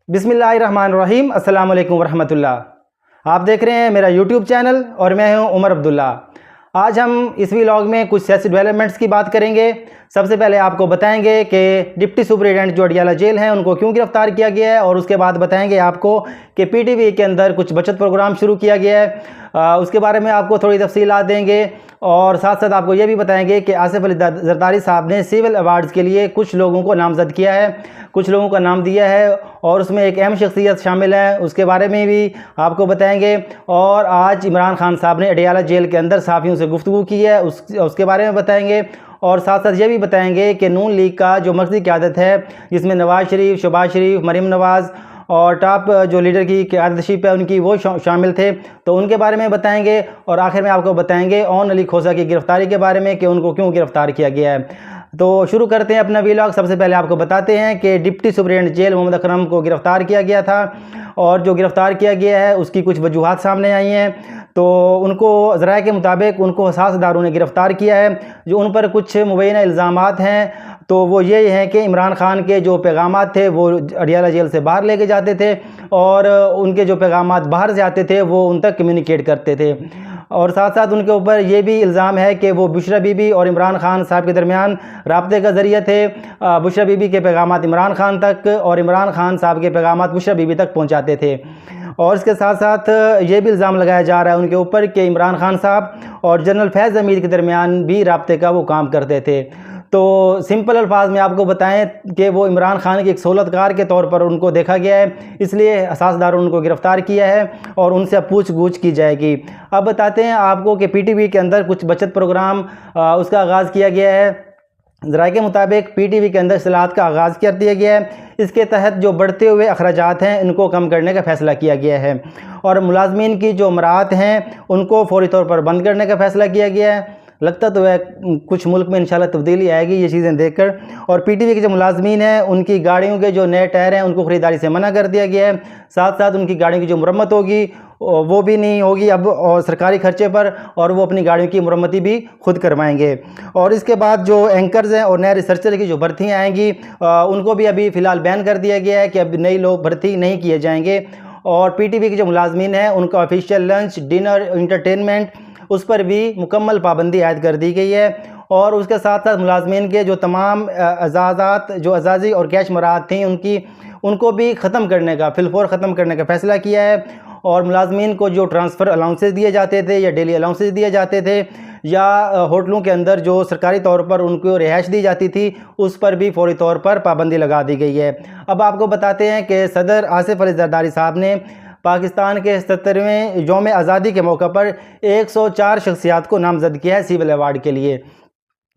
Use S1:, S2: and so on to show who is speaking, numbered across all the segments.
S1: बिस्मिल्लाहिर्रहमानिर्रहीम। अस्सलाम वालेकुम वरहमतुल्लाह। आप देख रहे हैं मेरा यूट्यूब चैनल और मैं हूं उमर अब्दुल्ला। आज हम इस व्लॉग में कुछ सियासी डेवलपमेंट्स की बात करेंगे। सबसे पहले आपको बताएंगे कि डिप्टी सुपरिटेंडेंट जो अडियाला जेल हैं उनको क्यों गिरफ्तार किया गया है, और उसके बाद बताएंगे आपको कि पीटीवी के अंदर कुछ बचत प्रोग्राम शुरू किया गया है। उसके बारे में आपको थोड़ी तफसीलात देंगे और साथ साथ आपको ये भी बताएंगे कि आसिफ अली जरदारी साहब ने सिविल अवार्ड्स के लिए कुछ लोगों को नामजद किया है, कुछ लोगों का नाम दिया है और उसमें एक अहम शख्सियत शामिल है, उसके बारे में भी आपको बताएंगे। और आज इमरान खान साहब ने अडियाला जेल के अंदर सहाफ़ियों से गुफ्तगू की है, उसके बारे में बताएंगे। और साथ साथ ये भी बताएंगे कि नून लीग का जो मरकज़ी क़यादत है, जिसमें नवाज़ शरीफ, शहबाज शरीफ, मरीम नवाज़ और टॉप जो लीडर की क़यादतशीप है उनकी, वो शामिल थे, तो उनके बारे में बताएंगे। और आखिर में आपको बताएंगे ओन अली खोसा की गिरफ़्तारी के बारे में कि उनको क्यों गिरफ़्तार किया गया है। तो शुरू करते हैं अपना व्लॉग। सबसे पहले आपको बताते हैं कि deputy superintendent jail Mohammad Akram को गिरफ़्तार किया गया था और जो गिरफ़्तार किया गया है उसकी कुछ वजूहात सामने आई हैं। तो उनको ज़राए के मुताबिक उनको हसास अदारों ने गिरफ़्तार किया है। जो उन पर कुछ मुबैना इल्ज़ामात हैं तो वो ये हैं कि इमरान खान के जो पैगामात थे वो अडियाला जेल से बाहर लेके जाते थे और उनके जो पैगामात बाहर से आते थे वो उन तक कम्युनिकेट करते थे। और साथ साथ उनके ऊपर ये भी इल्ज़ाम है कि वो बुशरा बीबी और इमरान खान साहब के दरमियान राब्ते का ज़रिया थे। बुशरा बीबी के पैगामात इमरान खान तक और इमरान खान साहब के पैगामात बुशरा बीबी तक पहुँचाते थे। और इसके साथ साथ ये भी इल्ज़ाम लगाया जा रहा है उनके ऊपर कि इमरान खान साहब और जनरल फैज़ अमीर के दरमियान भी राब्ते का वो काम करते थे। तो सिंपल अल्फाज में आपको बताएं कि वो इमरान खान की एक सहूलतकार के तौर पर उनको देखा गया है, इसलिए हसासदारों ने उनको गिरफ़्तार किया है और उनसे अब पूछ गूछ की जाएगी। अब बताते हैं आपको कि पीटीवी के अंदर कुछ बचत प्रोग्राम उसका आगाज़ किया गया है। ज़राए के मुताबिक पीटीवी के अंदर इस्लाहात का आगाज़ कर दिया गया है। इसके तहत जो बढ़ते हुए अखराजात हैं इनको कम करने का फ़ैसला किया गया है और मुलाजमीन की जो मराहत हैं उनको फौरी तौर पर बंद करने का फ़ैसला किया गया है। लगता तो है कुछ मुल्क में इंशाल्लाह तब्दीली आएगी ये चीज़ें देखकर। और पीटीवी के जो मुलाजमीन हैं उनकी गाड़ियों के जो नए टायर हैं उनको ख़रीदारी से मना कर दिया गया है। साथ साथ उनकी गाड़ियों की जो मरम्मत होगी वो भी नहीं होगी अब और सरकारी खर्चे पर, और वो अपनी गाड़ियों की मरम्मती भी खुद करवाएंगे। और इसके बाद जो एंकर्स हैं और नए रिसर्चर की जो भर्तियाँ आएंगी उनको भी अभी फ़िलहाल बैन कर दिया गया है कि अब नई लोग भर्ती नहीं किए जाएंगे। और पीटीवी के जो मुलाजमीन हैं उनका ऑफिशियल लंच, डिनर, इंटरटेनमेंट, उस पर भी मुकम्मल पाबंदी आयद कर दी गई है। और उसके साथ साथ मुलाजमीन के जो तमाम एजाज़ात, जो अजाज़ी और कैश मराहत थी उनको भी ख़त्म करने का, फिलफौर ख़त्म करने का फ़ैसला किया है। और मुलाजमीन को जो ट्रांसफ़र अलाउंसेस दिए जाते थे या डेली अलाउंसेस दिए जाते थे या होटलों के अंदर जो सरकारी तौर पर उनको रिहाइश दी जाती थी उस पर भी फौरी तौर पर पाबंदी लगा दी गई है। अब आपको बताते हैं कि सदर आसिफ अली जरदारी साहब ने पाकिस्तान के 77वें यौम आज़ादी के मौके पर 104 शख्सियात को नामज़द किया है सिविल अवार्ड के लिए।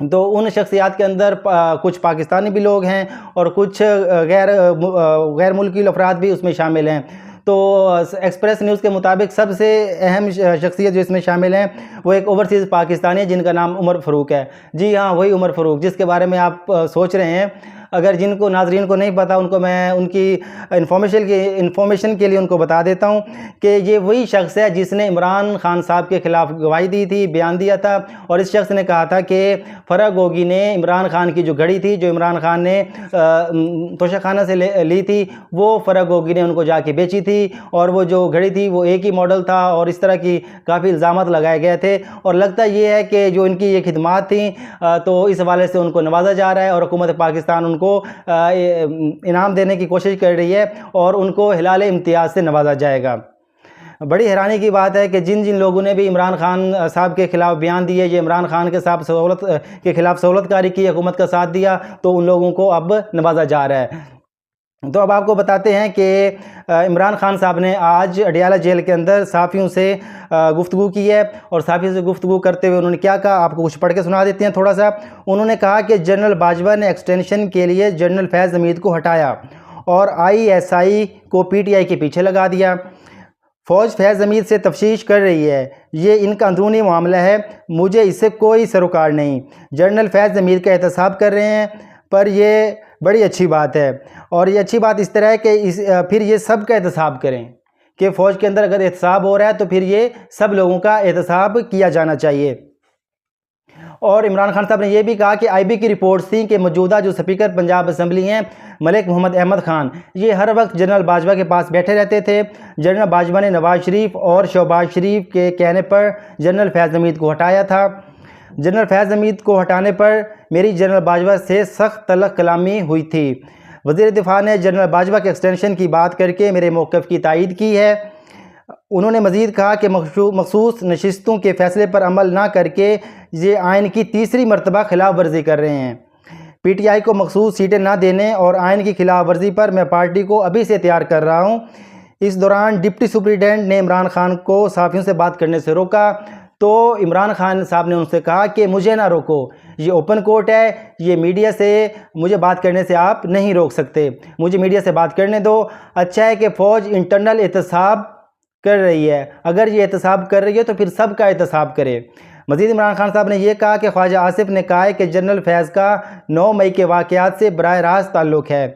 S1: तो उन शख्सियात के अंदर कुछ पाकिस्तानी भी लोग हैं और कुछ गैर मुल्की अफराद भी उसमें शामिल हैं। तो एक्सप्रेस न्यूज़ के मुताबिक सबसे अहम शख्सियत जो इसमें शामिल हैं वो एक ओवरसीज़ पाकिस्तानी है जिनका नाम उमर फ़ारूक है। जी हाँ, वही उमर फ़ारूक जिसके बारे में आप सोच रहे हैं। अगर जिनको नाजरीन को नहीं पता उनको मैं उनकी इन्फॉर्मेशन के लिए उनको बता देता हूँ कि ये वही शख्स है जिसने इमरान खान साहब के ख़िलाफ़ गवाही दी थी, बयान दिया था। और इस शख्स ने कहा था कि फ़रह गोगी ने इमरान खान की जो घड़ी थी जो इमरान खान ने तोशाखाना से ली थी वो फ़रह गोगी ने उनको जाके बेची थी और वो जो घड़ी थी वो एक ही मॉडल था और इस तरह की काफ़ी इल्ज़ामात लगाए गए थे। और लगता ये है कि जो इनकी ये खिदमात थी तो इस हवाले से उनको नवाजा जा रहा है और हुकूमत पाकिस्तान उनको इनाम देने की कोशिश कर रही है और उनको हिलाल इम्तियाज़ से नवाजा जाएगा। बड़ी हैरानी की बात है कि जिन जिन लोगों ने भी इमरान खान साहब के ख़िलाफ़ बयान दिए, ये इमरान खान के साथ सहूलत के ख़िलाफ़ सहूलतकारी की, हुकूमत का साथ दिया, तो उन लोगों को अब नवाजा जा रहा है। तो अब आपको बताते हैं कि इमरान खान साहब ने आज अडियाला जेल के अंदर सहाफ़ियों से गुफ्तगू की है और सहाफ़ियों से गुफ्तगू करते हुए उन्होंने क्या कहा आपको कुछ पढ़ के सुना देते हैं थोड़ा सा। उन्होंने कहा कि जनरल बाजवा ने एक्सटेंशन के लिए जनरल फैज़ हमीद को हटाया और ISI को PTI के पीछे लगा दिया। फ़ौज फैज़ हमीद से तफ्तीश कर रही है, ये इनका अंदरूनी मामला है, मुझे इससे कोई सरोकार नहीं। जनरल फैज़ हमीद का एहतसाब कर रहे हैं पर ये बड़ी अच्छी बात है। और ये अच्छी बात इस तरह है कि फिर ये सब का एहतसाब करें कि फ़ौज के अंदर अगर एहतसाब हो रहा है तो फिर ये सब लोगों का एहतसाब किया जाना चाहिए। और इमरान खान साहब ने यह भी कहा कि IB की रिपोर्ट्स थी कि मौजूदा जो स्पीकर पंजाब असम्बली हैं मलिक मोहम्मद अहमद खान, ये हर वक्त जनरल बाजवा के पास बैठे रहते थे। जनरल बाजवा ने नवाज शरीफ और शहबाज शरीफ के कहने पर जनरल फैज़ हमीद को हटाया था। जनरल फैज़ हमीद को हटाने पर मेरी जनरल बाजवा से सख्त तलख कलामी हुई थी। वज़ीर दिफ़ा ने जनरल बाजवा के एक्सटेंशन की बात करके मेरे मौक़िफ़ की तायीद की है। उन्होंने मज़ीद कहा कि मखसूस नशिस्तों के फ़ैसले पर अमल ना करके ये आइन की तीसरी मरतबा खिलाफ वर्जी कर रहे हैं। PTI को मखसूस सीटें ना देने और आइन की खिलाफ वर्जी पर मैं पार्टी को अभी से तैयार कर रहा हूँ। इस दौरान डिप्टी सुप्रीटेंडेंट ने इमरान खान को सहाफ़ियों से बात करने से रोका, तो इमरान खान साहब ने उनसे कहा कि मुझे ना रोको, ये ओपन कोर्ट है, ये मीडिया से मुझे बात करने से आप नहीं रोक सकते, मुझे मीडिया से बात करने दो। अच्छा है कि फ़ौज इंटरनल एहतसाब कर रही है, अगर ये एहतसाब कर रही है तो फिर सब का एहतसाब करे। मज़ीद इमरान खान साहब ने यह कहा कि ख्वाजा आसिफ ने कहा है कि जनरल फैज़ का 9 मई के वाक़यात से बराह रास्त ताल्लुक़ है।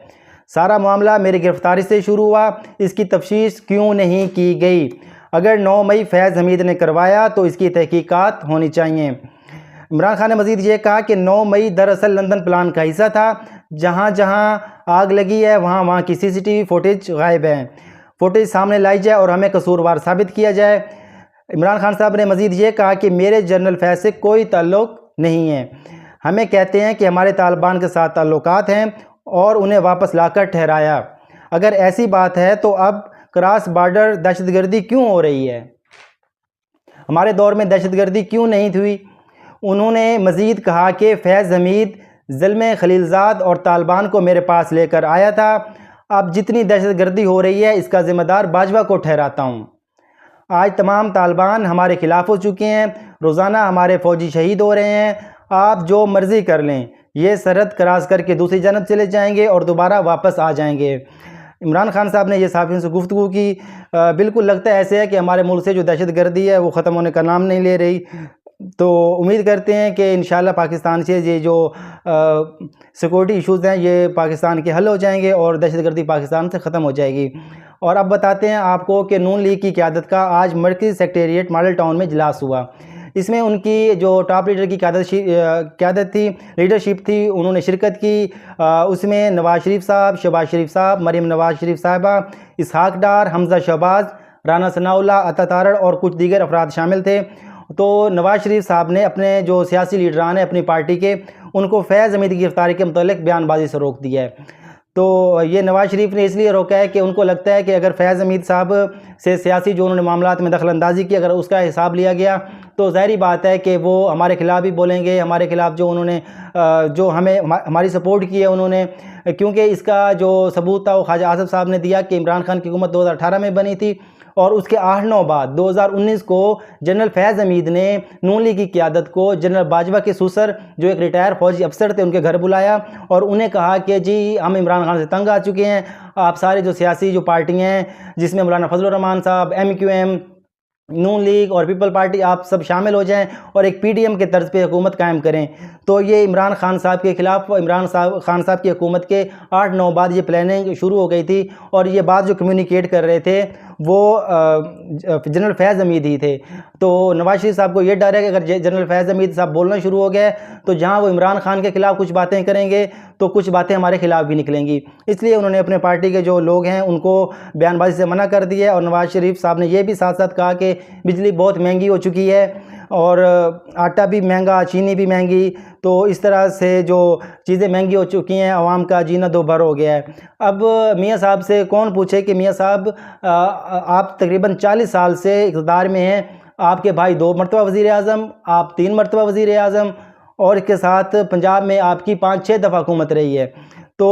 S1: सारा मामला मेरी गिरफ़्तारी से शुरू हुआ, इसकी तफ्तीश क्यों नहीं की गई? अगर 9 मई फैज़ हमीद ने करवाया तो इसकी तहकीकात होनी चाहिए। इमरान खान ने मज़ीद ये कहा कि 9 मई दरअसल लंदन प्लान का हिस्सा था। जहाँ जहाँ आग लगी है वहाँ वहाँ की CCTV फुटेज गायब है। फुटेज सामने लाई जाए और हमें कसूरवार साबित किया जाए। इमरान खान साहब ने मज़ीद ये कहा कि मेरे जनरल फैज़ से कोई ताल्लुक़ नहीं है। हमें कहते हैं कि हमारे तालिबान के साथ ताल्लुकात हैं और उन्हें वापस लाकर ठहराया। अगर ऐसी बात है तो अब क्रॉस बॉर्डर दहशतगर्दी क्यों हो रही है? हमारे दौर में दहशतगर्दी क्यों नहीं हुई? उन्होंने मज़ीद कहा कि फैज़ हमीद ज़ुल्म खलीलज़ाद और तालिबान को मेरे पास लेकर आया था। अब जितनी दहशतगर्दी हो रही है इसका ज़िम्मेदार बाजवा को ठहराता हूँ। आज तमाम तालिबान हमारे ख़िलाफ़ हो चुके हैं, रोज़ाना हमारे फ़ौजी शहीद हो रहे हैं। आप जो मर्ज़ी कर लें, ये सरहद क्रॉस करके दूसरी जानब चले जाएंगे और दोबारा वापस आ जाएंगे। इमरान खान साहब ने यह सहाफ़ियों से गुफ्तगू की। बिल्कुल लगता है ऐसे है कि हमारे मुल्क से जो दहशतगर्दी है वो ख़त्म होने का नाम नहीं ले रही। तो उम्मीद करते हैं कि इंशाल्लाह पाकिस्तान से ये जो सिक्योरिटी इश्यूज़ हैं ये पाकिस्तान के हल हो जाएंगे और दहशतगर्दी पाकिस्तान से क़त्म हो जाएगी। और अब बताते हैं आपको कि नून लीग की क़यादत का आज मरकज़ी सेक्रेटेरिएट मॉडल टाउन में इजलास हुआ। इसमें उनकी जो टॉप लीडर की क़यादत थी, लीडरशिप थी, उन्होंने शिरकत की। उसमें नवाज शरीफ साहब, शहबाज शरीफ साहब, मरीम नवाज शरीफ साहिबा, इसहाक डार, हमज़ा शहबाज, राना सनाउल्लाह, अता तारड़ और कुछ दीगर अफराद शामिल थे। तो नवाज शरीफ साहब ने अपने जो सियासी लीडरान हैं अपनी पार्टी के, उनको फैज़ हमीद की गिरफ़्तारी के मुतल्लिक़ बयानबाजी से रोक दिया है। तो ये नवाज शरीफ ने इसलिए रोका है कि उनको लगता है कि अगर फैज़ हमीद साहब से सियासी जो उन्होंने मामलात में दखल अंदाज़ी की, अगर उसका हिसाब लिया गया तो ज़ाहिरी बात है कि वो हमारे ख़िलाफ़ भी बोलेंगे, हमारे ख़िलाफ़ जो उन्होंने जो हमारी सपोर्ट की है उन्होंने, क्योंकि इसका जो सबूत था वो ख्वाजा आसिफ साहब ने दिया कि इमरान खान की हुकूमत 2018 में बनी थी और उसके 8-9 बाद 2019 को जनरल फैज़ हमीद ने नून लीग की क़यादत को जनरल बाजवा के ससुर जो एक रिटायर फौजी अफसर थे उनके घर बुलाया और उन्हें कहा कि जी हम इमरान खान से तंग आ चुके हैं, आप सारे जो सियासी जो पार्टियाँ हैं जिसमें मौलाना फजलुर रहमान साहब, MQM, नून लीग और पीपल पार्टी, आप सब शामिल हो जाएं और एक PDM के तर्ज पे हुकूमत कायम करें। तो ये इमरान खान साहब के ख़िलाफ़ खान साहब की हुकूमत के 8-9 बाद ये प्लानिंग शुरू हो गई थी और ये बात जो कम्युनिकेट कर रहे थे वो जनरल फैज़ हमीद ही थे। तो नवाज शरीफ साहब को ये डर है कि अगर जनरल फैज़ हमीद साहब बोलना शुरू हो गए तो जहाँ वो इमरान खान के ख़िलाफ़ कुछ बातें करेंगे तो कुछ बातें हमारे ख़िलाफ़ भी निकलेंगी। इसलिए उन्होंने अपने पार्टी के जो लोग हैं उनको बयानबाजी से मना कर दिया। और नवाज शरीफ साहब ने यह भी साथ साथ कहा कि बिजली बहुत महंगी हो चुकी है और आटा भी महंगा, चीनी भी महंगी, तो इस तरह से जो चीज़ें महंगी हो चुकी हैं, आवाम का जीना दो भर हो गया है। अब मियाँ साहब से कौन पूछे कि मियाँ साहब आप तकरीबन 40 साल से इक़्तिदार में हैं, आपके भाई 2 मरतबा वज़ीर आज़म, आप 3 मरतबा वज़ीर आज़म और इसके साथ पंजाब में आपकी 5-6 दफ़ा हुकूमत रही है। तो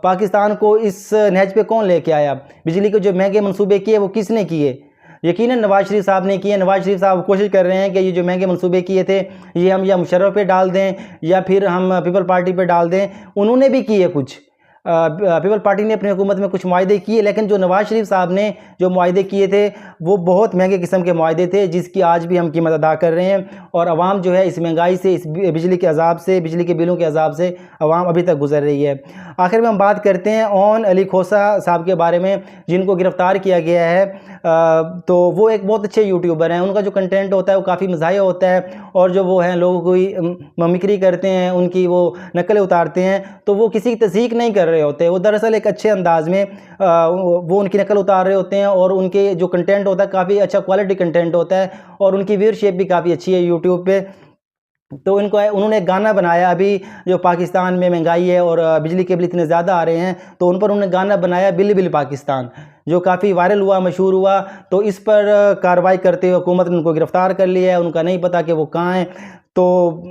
S1: पाकिस्तान को इस नहज पे कौन लेके आया? बिजली के जो महंगे मंसूबे किए वो किसने किए? यकीनन नवाज शरीफ साहब ने किए। नवाज शरीफ साहब कोशिश कर रहे हैं कि ये जो महंगे मंसूबे किए थे ये हम या मुशर्रफ पे डाल दें या फिर हम पीपल पार्टी पे डाल दें। उन्होंने भी किए कुछ, पीपल पार्टी ने अपनी हुकूमत में कुछ मुआहदे किए, लेकिन जो नवाज शरीफ साहब ने जो मुआहदे किए थे वो बहुत महंगे किस्म के मुआहदे थे जिसकी आज भी हम कीमत अदा कर रहे हैं। और आवाम जो है इस महंगाई से, इस बिजली के अजाब से, बिजली के बिलों के अजाब से आवाम अभी तक गुजर रही है। आखिर में हम बात करते हैं ओन अली खोसा साहब के बारे में जिनको गिरफ़्तार किया गया है। तो वो एक बहुत अच्छे यूट्यूबर हैं। उनका जो कंटेंट होता है वो काफ़ी मज़ाहिया होता है, और जो वो हैं लोगों की ममिक्री करते हैं, उनकी वो नकलें उतारते हैं, तो वो किसी की तज़हीक नहीं कर रहे होते, वो दरअसल एक अच्छे अंदाज़ में वो उनकी नकल उतार रहे होते हैं, और उनके जो कंटेंट होता है काफ़ी अच्छा क्वालिटी कंटेंट होता है, और उनकी व्यूअरशिप भी काफ़ी अच्छी है यूट्यूब पे। तो उन्होंने एक गाना बनाया, अभी जो पाकिस्तान में महंगाई है और बिजली के बिल इतने ज़्यादा आ रहे हैं, तो उन पर उन्होंने गाना बनाया बिल बिल पाकिस्तान, जो काफ़ी वायरल हुआ, मशहूर हुआ। तो इस पर कार्रवाई करते हुए हुकूमत ने उनको गिरफ़्तार कर लिया है, उनका नहीं पता कि वो कहाँ हैं। तो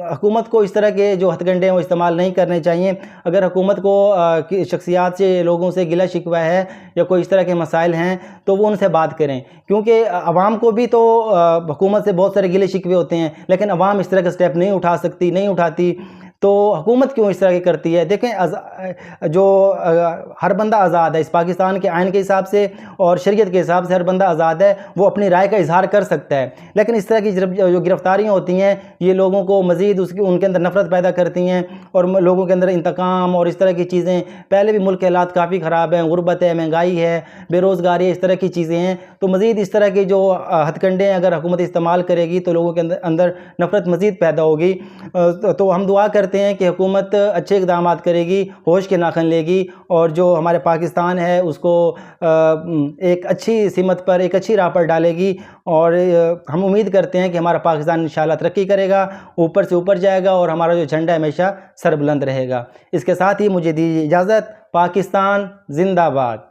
S1: हुकूमत को इस तरह के जो हथकंडे हैं वो इस्तेमाल नहीं करने चाहिए। अगर हुकूमत को कि शख्सियात से, लोगों से गिला शिकवा है या कोई इस तरह के मसाइल हैं, तो वो उनसे बात करें, क्योंकि अवाम को भी तो हुकूमत से बहुत सारे गिले शिकवे होते हैं, लेकिन अवाम इस तरह का स्टेप नहीं उठा सकती, नहीं उठाती। तो हुकूमत क्यों इस तरह की करती है? देखें, हर बंदा आज़ाद है इस पाकिस्तान के आइन के हिसाब से और शरीयत के हिसाब से, हर बंदा आज़ाद है, वो अपनी राय का इजहार कर सकता है। लेकिन इस तरह की जो गिरफ्तारियाँ होती हैं, ये लोगों को मज़ीद उनके अंदर नफ़रत पैदा करती हैं, और लोगों के अंदर इंतकाम और इस तरह की चीज़ें। पहले भी मुल्क के हालात काफ़ी ख़राब हैं, गुर्बत है, महंगाई है, बेरोज़गारी है, इस तरह की चीज़ें हैं। तो मज़ीद इस तरह के जो हथकंडे हैं अगर हुकूमत इस्तेमाल करेगी, तो लोगों के अंदर नफ़रत मज़ीद पैदा होगी। तो हम दुआ करते हैं कि हुकूमत अच्छे इक़दाम करेगी, होश के नाखन लेगी, और जो हमारे पाकिस्तान है उसको एक अच्छी सिमत पर, एक अच्छी राह पर डालेगी। और हम उम्मीद करते हैं कि हमारा पाकिस्तान इंशाअल्लाह तरक्की करेगा, ऊपर से ऊपर जाएगा, और हमारा जो झंडा हमेशा सरबुलंद रहेगा। इसके साथ ही मुझे दीजिए इजाज़त। पाकिस्तान ज़िंदाबाद।